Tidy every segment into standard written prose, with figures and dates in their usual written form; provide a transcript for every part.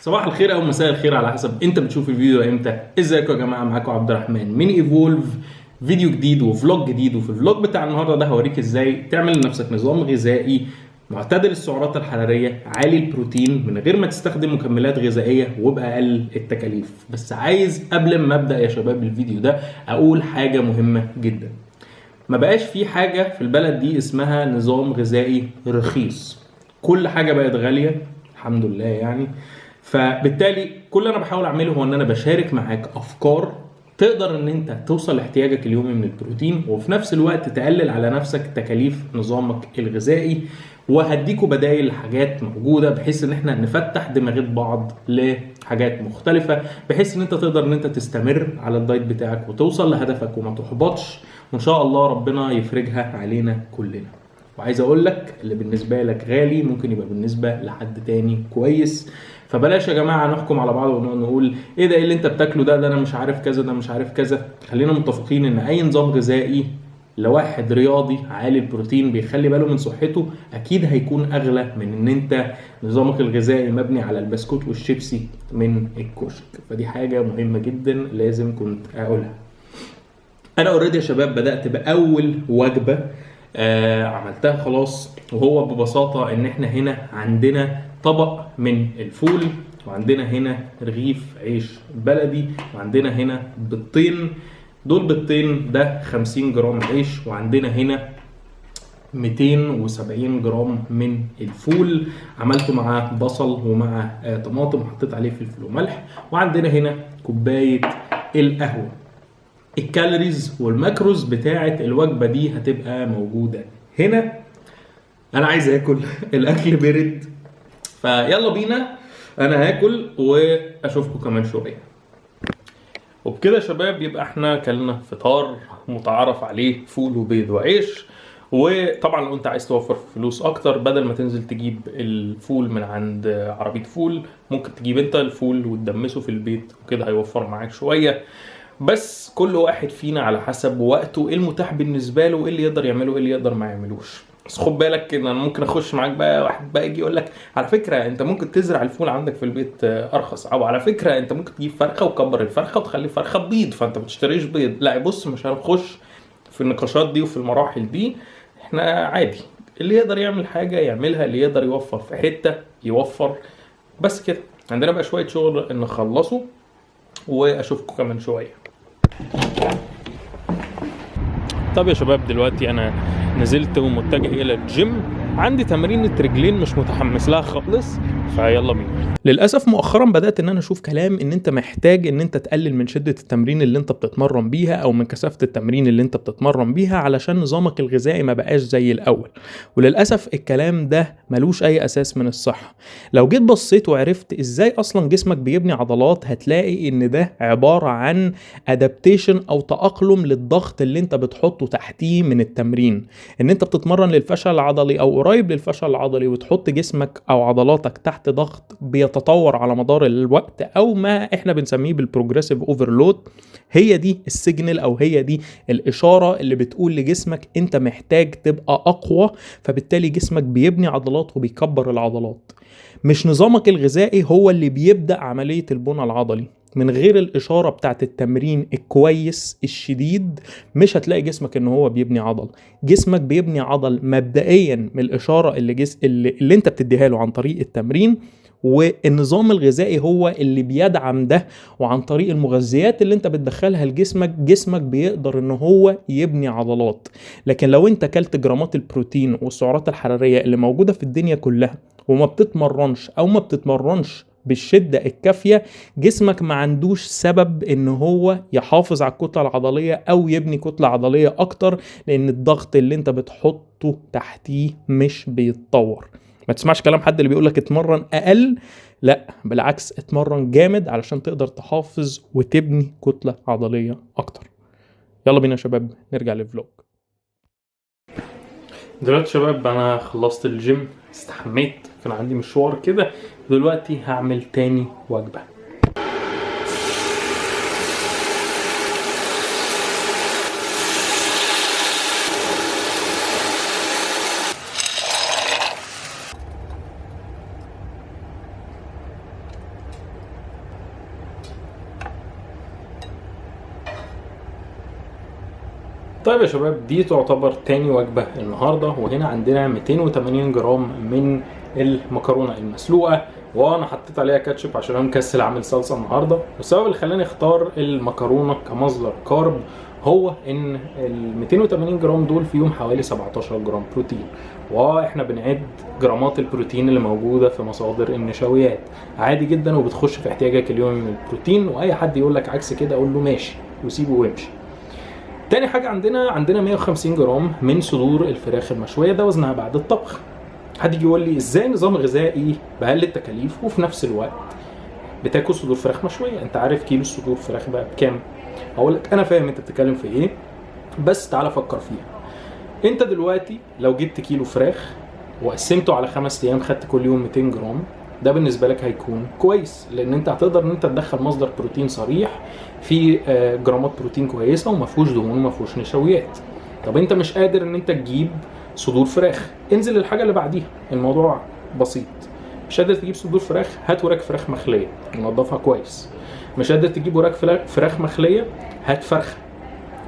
صباح الخير او مساء الخير على حسب انت بتشوف الفيديو امتى. ازيكم يا جماعه؟ معاكم عبد الرحمن من ايفولف، فيديو جديد وفلوج جديد. وفي الفلوج بتاع النهارده ده هوريك ازاي تعمل لنفسك نظام غذائي معتدل السعرات الحراريه، عالي البروتين، من غير ما تستخدم مكملات غذائيه وباقل التكاليف. بس عايز قبل ما ابدا يا شباب الفيديو ده اقول حاجه مهمه جدا. ما بقاش في حاجه في البلد دي اسمها نظام غذائي رخيص، كل حاجه بقت غاليه الحمد لله يعني. فبالتالي كل اللي انا بحاول اعمله هو ان انا بشارك معاك افكار تقدر ان انت توصل لاحتياجك اليومي من البروتين، وفي نفس الوقت تقلل على نفسك تكاليف نظامك الغذائي. وهديكوا بدائل لحاجات موجوده بحيث ان احنا نفتح دماغات بعض لحاجات مختلفه، بحيث ان انت تقدر ان انت تستمر على الدايت بتاعك وتوصل لهدفك وما تحبطش، وان شاء الله ربنا يفرجها علينا كلنا. وعايز اقول لك اللي بالنسبه لك غالي ممكن يبقى بالنسبه لحد تاني كويس. فبلاش يا جماعه نحكم على بعض ونقول ايه ده، ايه اللي انت بتاكله ده انا مش عارف كذا، ده مش عارف كذا. خلينا متفقين ان اي نظام غذائي لواحد رياضي عالي البروتين بيخلي باله من صحته اكيد هيكون اغلى من ان انت نظامك الغذائي مبني على البسكوت والشيبسي من الكشك. فدي حاجه مهمه جدا لازم كنت اقولها. انا اوريدي يا شباب بدات باول وجبه عملتها خلاص، وهو ببساطه ان احنا هنا عندنا طبق من الفول، وعندنا هنا رغيف عيش بلدي، وعندنا هنا بيضتين. دول بيضتين ده 50 جرام عيش، وعندنا هنا 270 جرام من الفول عملته مع بصل ومع طماطم وحطيت عليه فلفل وملح، وعندنا هنا كوبايه القهوه. الكالوريز والماكروز بتاعه الوجبه دي هتبقى موجوده هنا. انا عايز اكل الاكل برد، فيلا بينا انا هاكل واشوفكم كمان شويه. وبكده يا شباب يبقى احنا كلنا فطار متعارف عليه، فول وبيض وعيش. وطبعا لو انت عايز توفر فلوس اكتر، بدل ما تنزل تجيب الفول من عند عربيه فول، ممكن تجيب انت الفول وتدمسه في البيت، وكده هيوفر معاك شويه. بس كل واحد فينا على حسب وقته، ايه المتاح بالنسبه له، ايه اللي يقدر يعمله، ايه اللي يقدر ما يعملوش. بس خد بالك ان انا ممكن اخش معاك بقى واحد بقى يجي يقول لك على فكره انت ممكن تزرع الفول عندك في البيت ارخص، او على فكره انت ممكن تجيب فرخه وكبر الفرخه وتخلي فرخه بيض فانت ما تشتريش بيض. لا بص، مش هنخش في النقاشات دي وفي المراحل دي. احنا عادي، اللي يقدر يعمل حاجه يعملها، اللي يقدر يوفر في حته يوفر. بس كده عندنا بقى شويه شغل نخلصه، واشوفكم كمان شويه. طب يا شباب دلوقتي انا نزلت ومتجه الى الجيم، عندي تمرينة رجلين مش متحمس لها خالص، فيلا بينا. للاسف مؤخرا بدات ان انا اشوف كلام ان انت محتاج ان انت تقلل من شده التمرين اللي انت بتتمرن بيها، او من كثافه التمرين اللي انت بتتمرن بيها، علشان نظامك الغذائي ما بقاش زي الاول. وللاسف الكلام ده ملوش اي اساس من الصحه. لو جيت بصيت وعرفت ازاي اصلا جسمك بيبني عضلات، هتلاقي ان ده عباره عن ادابتيشن او تاقلم للضغط اللي انت بتحطه تحتيه من التمرين. ان انت بتتمرن للفشل العضلي او قريب للفشل العضلي، وتحط جسمك او عضلاتك تحت ضغط بيتطور على مدار الوقت، او ما احنا بنسميه بالبروجريسيف اوفرلود. هي دي السيجنال، او هي دي الاشاره اللي بتقول لجسمك انت محتاج تبقى اقوى، فبالتالي جسمك بيبني عضلات وبيكبر العضلات. مش نظامك الغذائي هو اللي بيبدأ عملية البناء العضلي. من غير الإشارة بتاعت التمرين الكويس الشديد مش هتلاقي جسمك إن هو بيبني عضل. جسمك بيبني عضل مبدئيا من الإشارة اللي انت بتديها له عن طريق التمرين، والنظام الغذائي هو اللي بيدعم ده. وعن طريق المغذيات اللي انت بتدخلها لجسمك، جسمك بيقدر ان هو يبني عضلات. لكن لو انت كلت جرامات البروتين والسعرات الحرارية اللي موجودة في الدنيا كلها وما بتتمرنش او ما بتتمرنش بالشدة الكافية، جسمك ما عندوش سبب ان هو يحافظ على الكتلة العضلية او يبني كتلة عضلية اكتر، لان الضغط اللي انت بتحطه تحتيه مش بيتطور. ما تسمعش كلام حد اللي بيقولك اتمرن اقل، لا بالعكس، اتمرن جامد علشان تقدر تحافظ وتبني كتلة عضلية اكتر. يلا بينا يا شباب نرجع للفلوج. دلوقتي شباب انا خلصت الجيم، استحميت، كان عندي مشوار كده، دلوقتي هعمل تاني وجبة. طيب يا شباب، دي تعتبر تاني وجبة النهاردة، وهنا عندنا 280 جرام من المكرونة المسلوقة، وانا حطيت عليها كاتشب عشان انا مكسل اعمل صلصة النهاردة. والسبب اللي خلاني اختار المكرونة كمصدر كارب هو ان ال 280 جرام دول فيهم حوالي 17 جرام بروتين، واحنا بنعد جرامات البروتين اللي موجودة في مصادر النشويات عادي جدا، وبتخش في احتياجك اليومي من البروتين. واي حد يقول لك عكس كده اقول له ماشي وسيبه وامشي. تاني حاجة عندنا 150 جرام من صدور الفراخ المشوية، ده وزنها بعد الطبخ. حد يجي يقول لي ازاي نظام غذائي بأقل التكاليف وفي نفس الوقت بتاكل صدور فراخ مشوية؟ انت عارف كيلو صدور فراخ بقى بكام؟ اقول لك انا فاهم انت بتتكلم في ايه، بس تعالى فكر فيها. انت دلوقتي لو جبت كيلو فراخ وقسمته على 5 ايام، خدت كل يوم 200 جرام، ده بالنسبه لك هيكون كويس، لان انت هتقدر ان انت تدخل مصدر بروتين صريح في جرامات بروتين كويسه وما فيهوش دهون وما فيهوش نشويات. طب انت مش قادر ان انت تجيب صدور فراخ، انزل للحاجه اللي بعديها، الموضوع بسيط. مش قادر تجيب صدور فراخ، هات وراك فراخ مخليه ونضفها كويس. مش قادر تجيب وراك فراخ مخليه، هات فرخه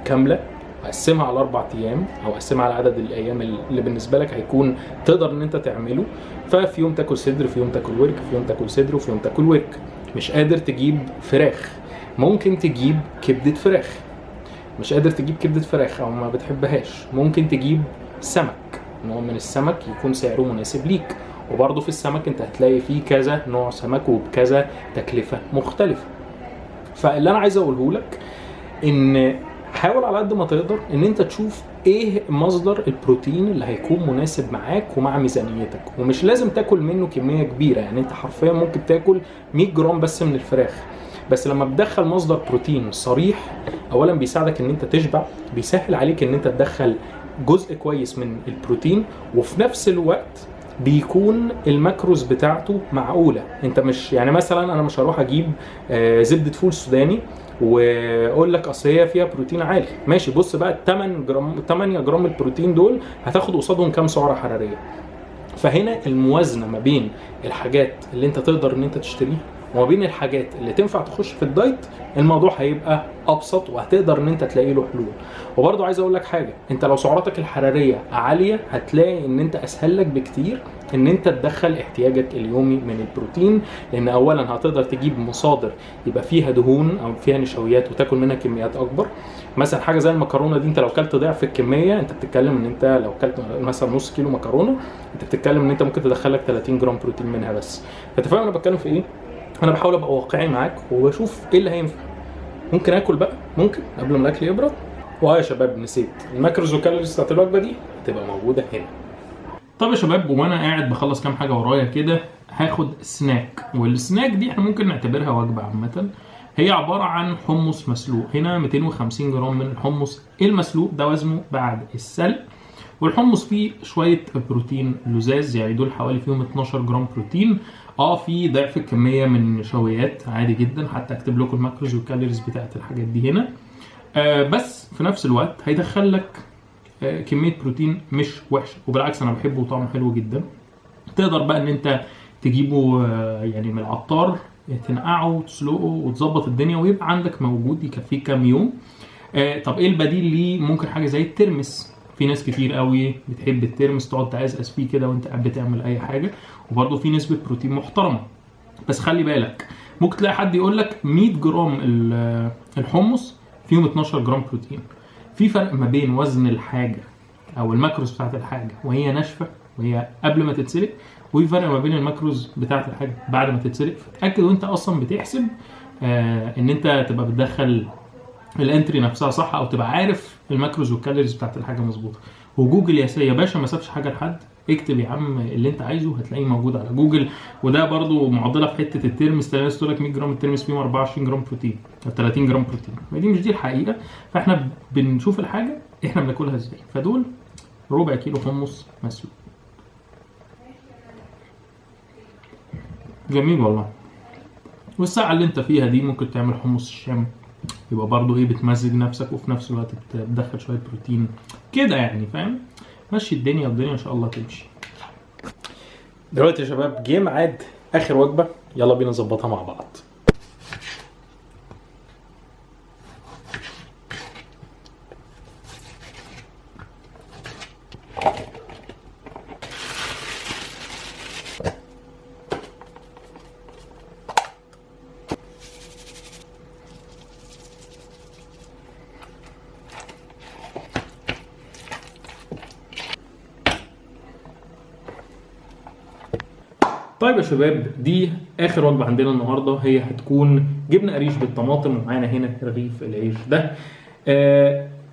كامله قسمها على 4 ايام او قسمها على عدد الايام اللي بالنسبه لك هيكون تقدر ان انت تعمله. ففي يوم تاكل صدر، في يوم تاكل ورك، في يوم تاكل صدر، وفي يوم تاكل ورك. مش قادر تجيب فراخ، ممكن تجيب كبده فراخ. مش قادر تجيب كبده فراخ او ما بتحبهاش، ممكن تجيب سمك، نوع من السمك يكون سعره مناسب ليك. وبرضه في السمك انت هتلاقي فيه كذا نوع سمك وبكذا تكلفه مختلفه. فاللي انا عايز اقوله لك ان حاول على قد ما تقدر ان انت تشوف ايه مصدر البروتين اللي هيكون مناسب معاك ومع ميزانيتك، ومش لازم تاكل منه كمية كبيرة. يعني انت حرفيا ممكن تاكل 100 جرام بس من الفراخ، بس لما بتدخل مصدر بروتين صريح اولا بيساعدك ان انت تشبع، بيسهل عليك ان انت تدخل جزء كويس من البروتين، وفي نفس الوقت بيكون الماكروز بتاعته معقولة. انت مش يعني مثلا انا مش هروح اجيب زبدة فول سوداني واقول لك اصل هي فيها بروتين عالي. ماشي، بص بقى 8 جرام البروتين دول هتاخد قصادهم كام سعره حراريه. فهنا الموازنه ما بين الحاجات اللي انت تقدر ان انت تشتريها وما بين الحاجات اللي تنفع تخش في الدايت، الموضوع هيبقى ابسط وهتقدر ان انت تلاقي له حلول. وبرضو عايز اقول لك حاجه، انت لو سعراتك الحراريه عاليه هتلاقي ان انت اسهل لك بكتير ان انت تدخل احتياجك اليومي من البروتين، لان اولا هتقدر تجيب مصادر يبقى فيها دهون او فيها نشويات وتاكل منها كميات اكبر. مثلا حاجه زي المكرونه دي، انت لو كلت ضعف الكميه، انت بتتكلم ان انت لو كلت مثلا نص كيلو مكرونه، انت بتتكلم ان انت ممكن تدخلك 30 جرام بروتين منها بس. انت فاهم انا بتكلم في ايه؟ انا بحاول ابقى واقعي معاك وبشوف ايه اللي هينفع. ممكن اكل بقى، ممكن قبل ما الاكل يبرد. يا شباب نسيت الماكروز والكالوريز بتاعت الوجبه دي هتبقى موجوده هنا. طب يا شباب، وانا قاعد بخلص كام حاجه ورايا كده هاخد سناك، والسناك دي احنا ممكن نعتبرها وجبه عامه. هي عباره عن حمص مسلوق. هنا 250 جرام من الحمص المسلوق، ده وزنه بعد السلق. والحمص فيه شويه بروتين لزاز، يعني دول حوالي فيهم 12 جرام بروتين. في ضعف الكميه من النشويات عادي جدا، حتى اكتب لكم الماكروز والكالوريز بتاعت الحاجات دي هنا. بس في نفس الوقت هيدخل لك كميه بروتين مش وحشه، وبالعكس انا بحبه وطعمه حلو جدا. تقدر بقى ان انت تجيبه يعني من العطار، تنقعه وتسلقه وتظبط الدنيا ويبقى عندك موجود يكفيك كام يوم. طب ايه البديل ليه؟ ممكن حاجه زي الترمس. في ناس كتير قوي بتحب الترمس، تقعد تعزقز فيه كده وانت قاعد بتعمل اي حاجه، وبرده في نسبه بروتين محترمه. بس خلي بالك، ممكن تلاقي حد يقول لك 100 جرام الحمص فيهم 12 جرام بروتين. في فرق ما بين وزن الحاجه او الماكروز بتاعت الحاجه وهي ناشفه وهي قبل ما تتسلق، وفي فرق ما بين الماكروز بتاعت الحاجه بعد ما تتسلق. فتاكد وانت اصلا بتحسب ان انت تبقى بتدخل الانتري نفسها صح، او تبقى عارف الماكروز والكالوريز بتاعت الحاجه مظبوطه. وجوجل يا باشا ما سابش حاجه لحد، اكتب يا عم اللي انت عايزه هتلاقيه موجود على جوجل. وده برضو معضله في حته الترمس، تلاقي ناس تقول لك 100 جرام الترمس فيهم 24 جرام بروتين او 30 جرام بروتين. دي مش دي الحقيقه. فاحنا بنشوف الحاجه احنا بناكلها ازاي. فدول ربع كيلو حمص مسلوق. جميل والله. والساعه اللي انت فيها دي ممكن تعمل حمص الشام، يبقى برضو بتمزج نفسك وفي نفس الوقت بتدخل شويه بروتين كده، يعني فاهم؟ مشي الدنيا والدنيا ان شاء الله تمشي. دلوقتي يا شباب جه ميعاد اخر وجبه، يلا بينا نظبطها مع بعض. طيب يا شباب، دي اخر وجبه عندنا النهارده، هي هتكون جبنه قريش بالطماطم، ومعانا هنا رغيف العيش ده.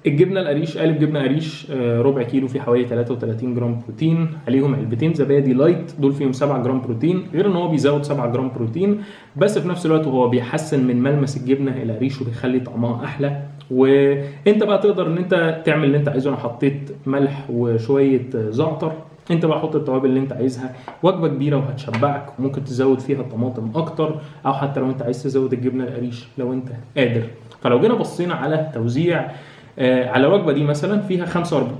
الجبنه القريش، قالب جبنه قريش ربع كيلو، فيه حوالي 33 جرام بروتين، عليهم علبتين زبادي لايت دول فيهم 7 جرام بروتين، غير ان هو بيزود 7 جرام بروتين، بس في نفس الوقت هو بيحسن من ملمس الجبنه القريش وبيخلي طعمها احلى. وانت بقى تقدر ان انت تعمل اللي انت عايزه. انا حطيت ملح وشويه زعتر، انت بقى حط التوابل اللي انت عايزها. وجبه كبيره وهتشبعك، وممكن تزود فيها الطماطم اكتر، او حتى لو انت عايز تزود الجبنه القريش لو انت قادر. فلو جينا بصينا على توزيع على الوجبه دي مثلا، فيها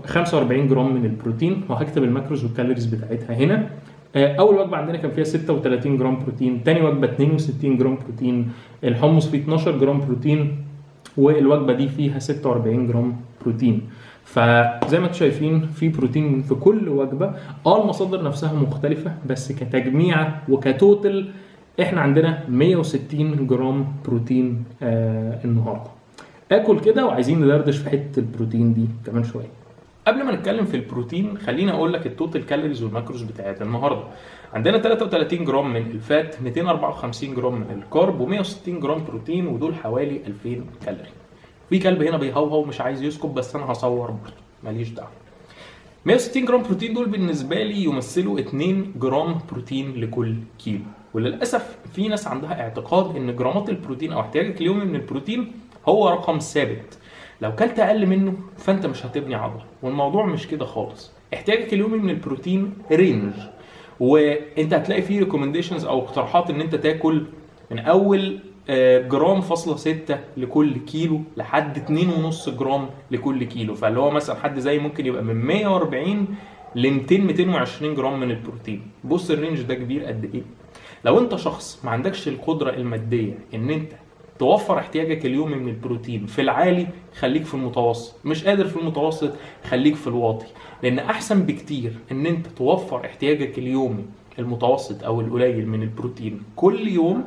45 جرام من البروتين، وهكتب الماكروز والكالوريز بتاعتها هنا. اول وجبه عندنا كان فيها 36 جرام بروتين، تاني وجبه 62 جرام بروتين، الحمص فيه 12 جرام بروتين، والوجبه دي فيها 46 جرام بروتين. فزي ما انتم شايفين في بروتين في كل وجبه. المصادر نفسها مختلفه، بس كتجميعه وكتوتل احنا عندنا 160 جرام بروتين النهارده. اكل كده، وعايزين ندردش في حته البروتين دي كمان شويه. قبل ما نتكلم في البروتين، خليني اقول لك التوتال كالوريز والماكروز بتاعت النهارده. عندنا 33 جرام من الفات، 254 جرام من الكارب، و160 جرام بروتين، ودول حوالي 2000 كالوري. في كلب هنا بيهوهو مش عايز يسكت، بس انا هصور برضه ماليش دعوه. 160 جرام بروتين دول بالنسبه لي يمثلوا 2 جرام بروتين لكل كيلو. وللاسف في ناس عندها اعتقاد ان جرامات البروتين او احتياجك اليومي من البروتين هو رقم ثابت، لو كلت اقل منه فانت مش هتبني عضله، والموضوع مش كده خالص. احتياجك اليومي من البروتين رينج، وانت هتلاقي فيه ريكومنديشنز او اقتراحات ان انت تاكل من اول جرام فاصلة 6 لكل كيلو لحد 2.5 جرام لكل كيلو. فاللي هو مثلا حد زي ممكن يبقى من 140 ل 220 جرام من البروتين. بص الرينج ده كبير قد ايه. لو انت شخص ما عندكش القدره الماديه ان انت توفر احتياجك اليومي من البروتين في العالي، خليك في المتوسط. مش قادر في المتوسط، خليك في الواطي، لان احسن بكتير ان انت توفر احتياجك اليومي المتوسط او القليل من البروتين كل يوم،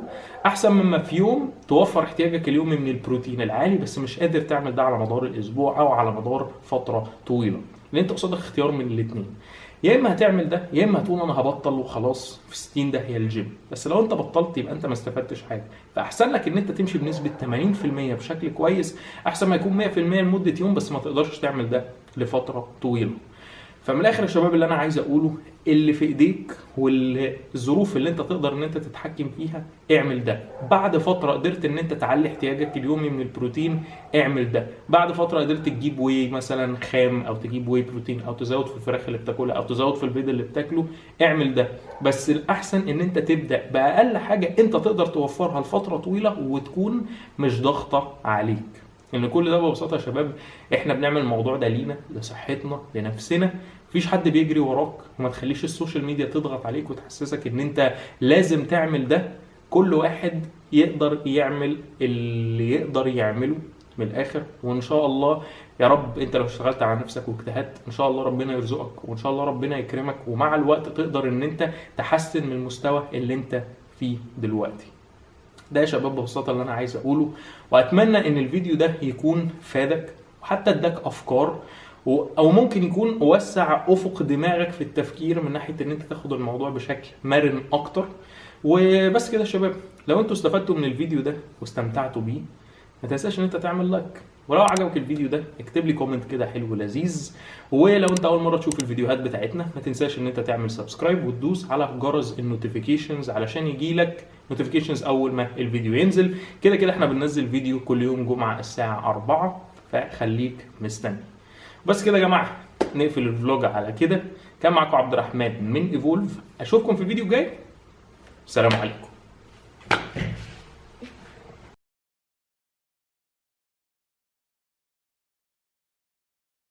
احسن مما في يوم توفر احتياجك اليومي من البروتين العالي بس مش قادر تعمل ده على مدار الاسبوع او على مدار فتره طويله. لان انت قصادك اختيار من الاثنين، يا اما هتعمل ده يا اما هتقول انا هبطل وخلاص في 60 ده هي الجيم. بس لو انت بطلت يبقى انت ما استفدتش حاجه. فاحسن لك ان انت تمشي بنسبه 80% بشكل كويس، احسن ما يكون 100% لمده يوم بس ما تقدرش تعمل ده لفتره طويله. فمن الاخر يا شباب، اللي انا عايز اقوله، اللي في ايديك والظروف اللي انت تقدر ان انت تتحكم فيها اعمل ده. بعد فتره قدرت ان انت تعلي احتياجك اليومي من البروتين اعمل ده. بعد فتره قدرت تجيب واي مثلا خام، او تجيب واي بروتين، او تزود في الفراخ اللي بتاكلها، او تزود في البيض اللي بتاكله اعمل ده. بس الاحسن ان انت تبدا باقل حاجه انت تقدر توفرها لفتره طويله وتكون مش ضاغطه عليك. ان كل ده ببساطه يا شباب احنا بنعمل الموضوع ده لينا، لصحتنا، لنفسنا. مفيش حد بيجري وراك، وما تخليش السوشيال ميديا تضغط عليك وتحسسك ان انت لازم تعمل ده. كل واحد يقدر يعمل اللي يقدر يعمله من الاخر. وان شاء الله يا رب انت لو اشتغلت على نفسك واجتهدت ان شاء الله ربنا يرزقك، وان شاء الله ربنا يكرمك، ومع الوقت تقدر ان انت تحسن من المستوى اللي انت فيه دلوقتي. ده يا شباب ببساطه اللي انا عايز اقوله، واتمنى ان الفيديو ده يكون فادك وحتى اداك افكار، او ممكن يكون وسع افق دماغك في التفكير من ناحيه ان انت تاخد الموضوع بشكل مرن اكتر. وبس كده يا شباب، لو انتوا استفدتوا من الفيديو ده واستمتعتوا بيه ما تنساش ان انت تعمل لايك، ولو عجبك الفيديو ده اكتب لي كومنت كده حلو لذيذ. ولو انت اول مره تشوف الفيديوهات بتاعتنا ما تنساش ان انت تعمل سبسكرايب وتدوس على جرس النوتيفيكيشنز علشان يجيلك نوتيفيكيشنز اول ما الفيديو ينزل. كده كده احنا بننزل فيديو كل يوم جمعه الساعه 4، فخليك مستني. بس كده يا جماعه نقفل الفلوج على كده. كان معاكم عبد الرحمن من ايفولف، اشوفكم في الفيديو الجاي. السلام عليكم.